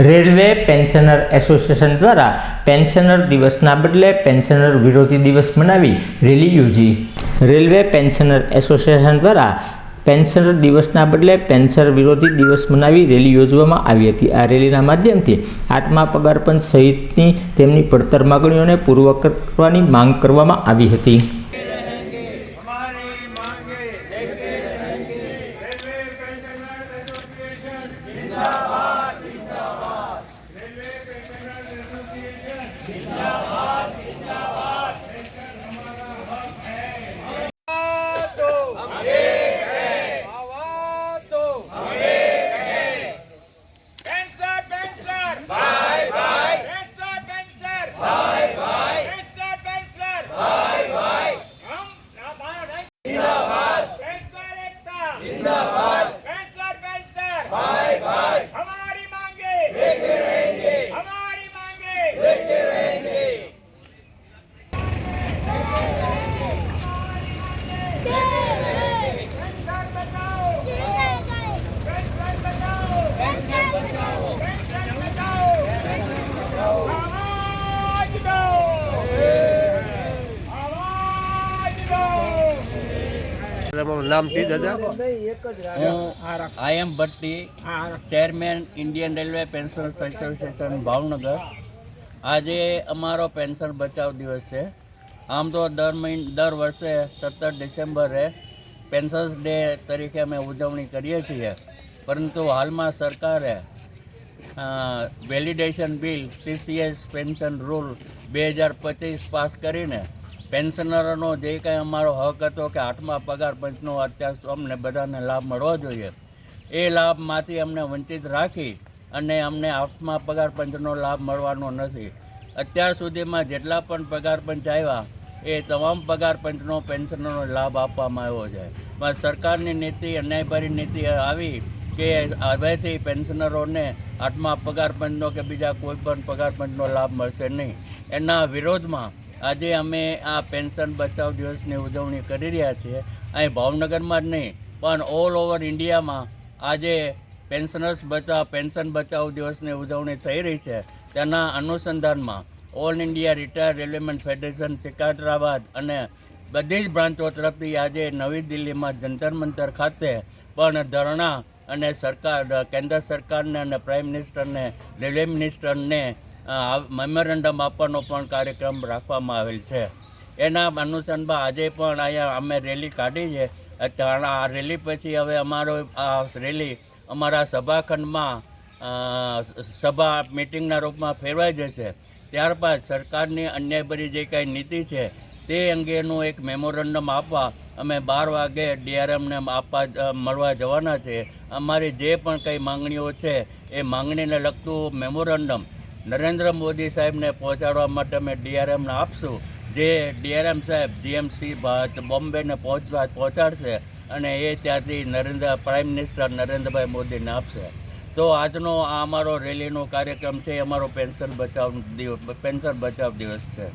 Railway pensioner association દ્વારા pensioner દિવસના બદલે પેન્શનર વિરોધી દિવસ મનાવી રેલી યોજી। રેલવે પેન્શનર એસોસિએશન દ્વારા પેન્શનર દિવસના બદલે પેન્શનર વિરોધી દિવસ મનાવી રેલી યોજવામાં આવી હતી। આ રેલીના માધ્યમથી આઠમા પગાર પંચ સહિતની તેમની પડતર માગણીઓને પૂર્ણ કરવાની માંગ કરવામાં આવી હતી। नाम थी दादा I am Bhatti chairman Indian railway pension association Bhavnagar. आज अमारो पेंशन बचाव दिवस है। आम तो दर वर्षे 17 डिसेम्बरे पेंशनर्स डे तरीके अमे उजवणी करीए छीए, परंतु हाल में सरकारे validation bill CCS pension rule 2025 पास करीने पेन्शनरों जे कई अमारो हक हतो कि आठमा पगार पंचनो अत्यार अमने बधाने लाभ मळવો જોઈએ એ લાભમાંથી અમને વંચિત રાખી અને અમને આઠમા પગાર પંચનો લાભ મળવાનો નથી। અત્યાર સુધીમાં જેટલા પણ પગાર પંચ આવ્યા એ તમામ પગાર પંચનો પેન્શનનો લાભ આપવામાં આવ્યો છે, પણ સરકારની નીતિ અન્યાયભરી નીતિ આવી કે હવેથી પેન્શનરોને આઠમા પગાર પંચનો કે બીજા કોઈ પણ પગાર પંચનો લાભ મળશે નહીં। એના વિરોધમાં આજે અમે આ પેન્શન બચાવ દિવસની ઉજવણી કરી રહ્યા છીએ। અહીં ભાવનગરમાં જ નહીં પણ ઓલ ઓવર ઇન્ડિયામાં આજે પેન્શન બચાવ દિવસની ઉજવણી થઈ રહી છે। તેના અનુસંધાનમાં all India retired railwaymen federation Secunderabad અને બધી જ બ્રાન્ચો તરફથી આજે નવી દિલ્હીમાં જંતર મંતર ખાતે પણ ધરણા અને કેન્દ્ર સરકારને અને પ્રાઇમ મિનિસ્ટરને રેલવે મિનિસ્ટરને મેમોરેન્ડમ આપવાનો પણ કાર્યક્રમ રાખવામાં આવેલ છે। એના અનુસંધાનમાં આજે પણ અહીંયા અમે રેલી કાઢી છે। આ રેલી પછી હવે અમારો આ રેલી અમારા સભાખંડમાં સભા મિટિંગના રૂપમાં ફેરવાઈ જશે। ત્યારબાદ સરકારની અન્યાયભરી જે કાંઈ નીતિ છે તે અંગેનું એક મેમોરેન્ડમ આપવા અમે 12 વાગે DRMને મળવા જવાના છે। અમારી જે પણ કંઈ માંગણીઓ છે એ માંગણીને લગતું મેમોરેન્ડમ નરેન્દ્ર મોદી સાહેબને પહોંચાડવા માટે અમે DRMને આપશું, જે DRM સાહેબ GMC બોમ્બેને પહોંચાડશે અને એ ત્યાંથી પ્રાઇમ મિનિસ્ટર નરેન્દ્રભાઈ મોદીને આપશે। તો આજનો આ અમારો રેલીનો કાર્યક્રમ છે, અમારો પેન્શન બચાવ દિવસ છે।